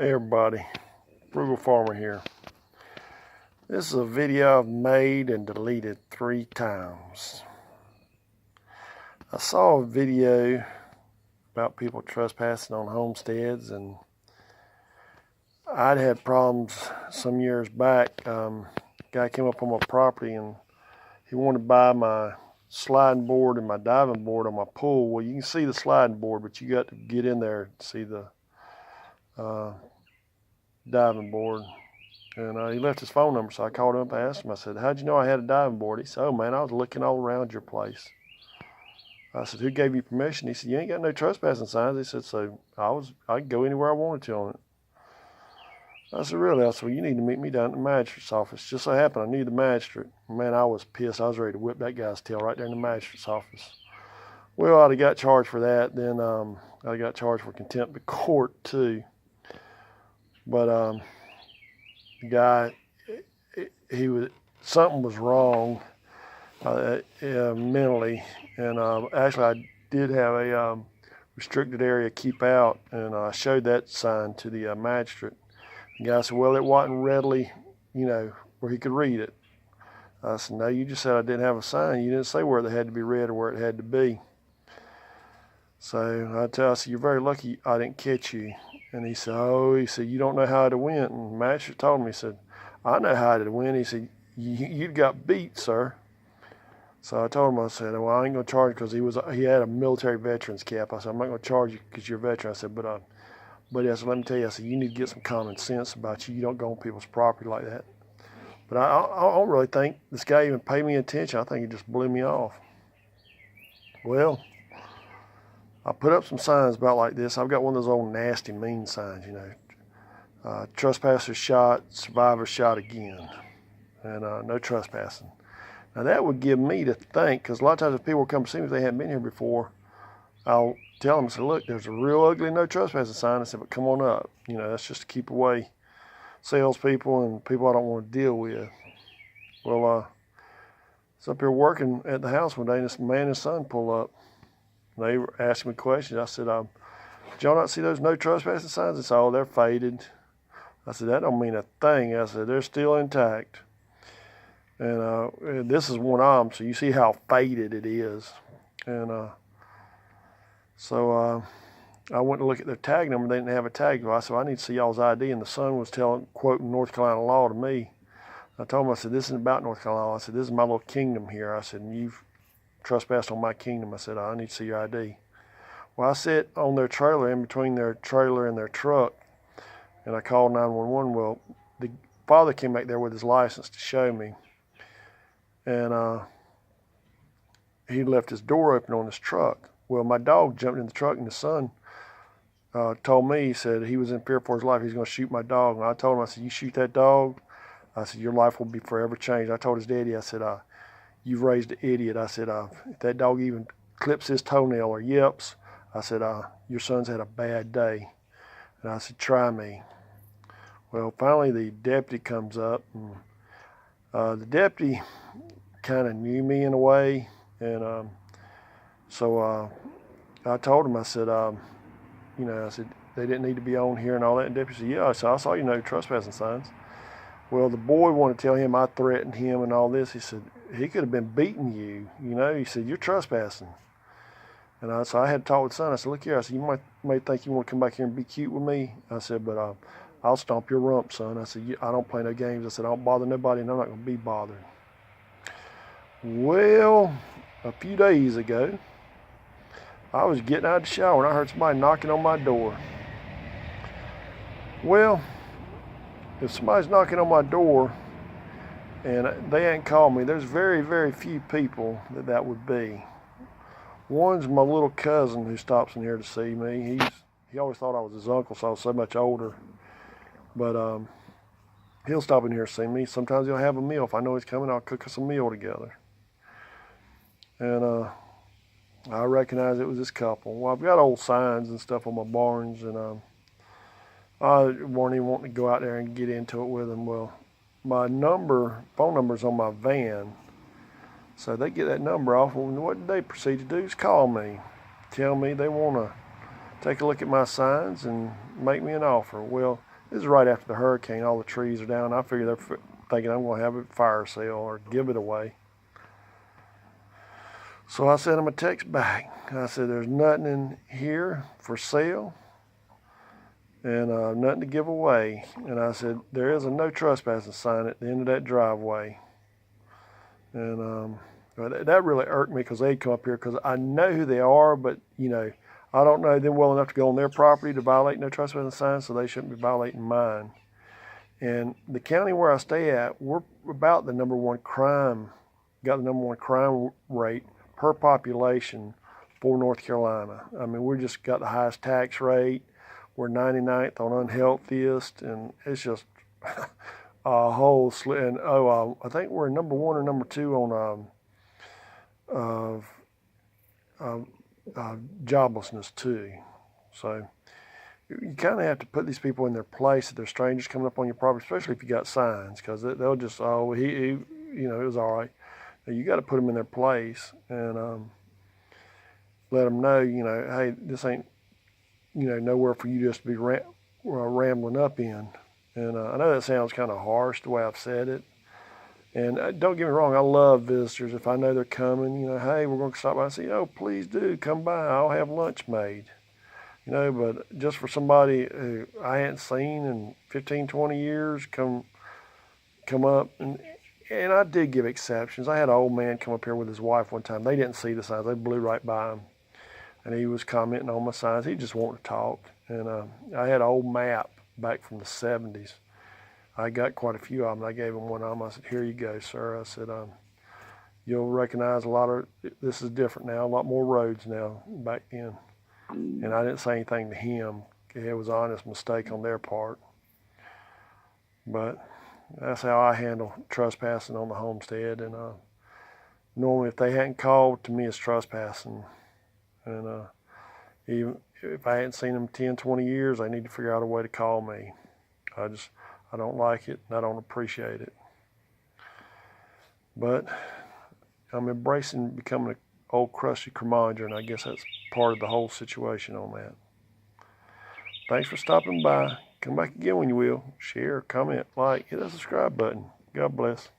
Hey everybody, Frugal Farmer here. This is a video I've made and deleted 3 times. I saw a video about people trespassing on homesteads, and I'd had problems some years back. Guy came up on my property and he wanted to buy my sliding board and my diving board on my pool. Well, you can see the sliding board, but you got to get in there to see the diving board. And he left his phone number, so I called him up and asked him. I said, "How'd you know I had a diving board?" He said, "Oh man, I was looking all around your place." I said, "Who gave you permission?" He said, "You ain't got no trespassing signs." He said, "So I could go anywhere I wanted to on it." I said, "Really?" I said, "Well, you need to meet me down at the magistrate's office." Just so happened I knew the magistrate. Man, I was pissed. I was ready to whip that guy's tail right there in the magistrate's office. Well, I'd have got charged for that. Then I got charged for contempt of court too. But the guy, something was wrong mentally, and actually I did have a restricted area keep out, and I showed that sign to the magistrate. The guy said, "Well, it wasn't readily, where he could read it." I said, "No, you just said I didn't have a sign. You didn't say where they had to be read or where it had to be." So I said, "You're very lucky I didn't catch you." And he said, "You don't know how it went." And the magistrate told me, he said, "I know how it went." He said, you got beat, sir." So I told him, I said, "Well, I ain't going to charge you," because he had a military veterans cap. I said, "I'm not going to charge you because you're a veteran." I said, but I said, "Let me tell you," I said, "you need to get some common sense about you. You don't go on people's property like that." But I don't really think this guy even paid me attention. I think he just blew me off. Well, I put up some signs about like this. I've got one of those old nasty mean signs, trespassers shot, survivors shot again, and no trespassing. Now that would give me to think, because a lot of times if people come see me if they haven't been here before, I'll tell them, say, "Look, there's a real ugly no trespassing sign." I said, "But come on up. That's just to keep away salespeople and people I don't want to deal with." Well, I was up here working at the house one day, and this man and his son pull up. They were asking me questions. I said, "Did y'all not see those no trespassing signs?" They said, "Oh, they're faded." I said, "That don't mean a thing." I said, "They're still intact." And this is one of them, so you see how faded it is. And so I went to look at their tag number. They didn't have a tag. I said, "I need to see y'all's ID." And the son was quoting North Carolina law to me. I told him, I said, "This isn't about North Carolina law." I said, "This is my little kingdom here." I said, "And you've trespassed on my kingdom." I said, "I need to see your ID." Well, I sit on their trailer, in between their trailer and their truck, and I called 911. Well, the father came back there with his license to show me, and he left his door open on his truck. Well, my dog jumped in the truck, and the son told me, he said he was in fear for his life. He's going to shoot my dog. And I told him, I said, "You shoot that dog," I said, "your life will be forever changed." I told his daddy, I said, "You've raised an idiot." I said, "If that dog even clips his toenail or yips," I said, "your son's had a bad day." And I said, "Try me." Well, finally the deputy comes up, and the deputy kind of knew me in a way, and so I told him, I said, I said, "They didn't need to be on here and all that." And the deputy said, "Yeah." I said, "I saw trespassing signs." Well, the boy wanted to tell him I threatened him and all this. He said, "He could have been beating you, He said, "You're trespassing." And so I had to talk with the son. I said, "Look here," I said, "You might think you want to come back here and be cute with me." I said, "But I'll stomp your rump, son." I said, "I don't play no games." I said, "I don't bother nobody, and I'm not going to be bothered." Well, a few days ago, I was getting out of the shower, and I heard somebody knocking on my door. Well, if somebody's knocking on my door and they ain't called me, there's very, very few people that would be. One's my little cousin who stops in here to see me. He always thought I was his uncle, so I was so much older. But he'll stop in here to see me. Sometimes he'll have a meal. If I know he's coming, I'll cook us a meal together. And I recognize it was this couple. Well, I've got old signs and stuff on my barns, and I weren't even wanting to go out there and get into it with them. Well, my phone number's on my van. So they get that number off, and what they proceed to do is call me, tell me they want to take a look at my signs and make me an offer. Well, This is right after the hurricane. All the trees are down. I figure they're thinking I'm going to have a fire sale or give it away. So I sent them a text back. I said, there's nothing in here for sale and nothing to give away. And I said, there is a no trespassing sign at the end of that driveway. And that really irked me because they'd come up here because I know who they are, but, you know, I don't know them well enough to go on their property to violate no trespassing signs, so they shouldn't be violating mine. And the county where I stay at, we're about the number one crime, got the number one crime rate per population for North Carolina. I mean, we just got the highest tax rate. We're 99th on unhealthiest, and it's just a whole and I think we're number one or number two on joblessness too. So you kind of have to put these people in their place if they're strangers coming up on your property, especially if you got signs, because they'll just, oh, he, you know, it was all right. You got to put them in their place and let them know, you know, hey, this ain't, you know, nowhere for you just to be rambling up in. And I know that sounds kind of harsh the way I've said it. And don't get me wrong, I love visitors. If I know they're coming, you know, hey, we're going to stop by and say, oh, please do, come by. I'll have lunch made. You know, but just for somebody who I hadn't seen in 15, 20 years come up, and I did give exceptions. I had an old man come up here with his wife one time. They didn't see the signs. They blew right by him. And he was commenting on my signs. He just wanted to talk. And I had an old map back from the 70s. I got quite a few of them. I gave him one of them. I said, here you go, sir. I said, you'll recognize a lot of, this is different now, a lot more roads now back then. And I didn't say anything to him. It was an honest mistake on their part. But that's how I handle trespassing on the homestead. And normally if they hadn't called, to me it's trespassing. And even if I hadn't seen them 10, 20 years, they need to figure out a way to call me. I don't like it and I don't appreciate it. But I'm embracing becoming an old crusty curmudgeon, and I guess that's part of the whole situation on that. Thanks for stopping by. Come back again when you will. Share, comment, like, hit that subscribe button. God bless.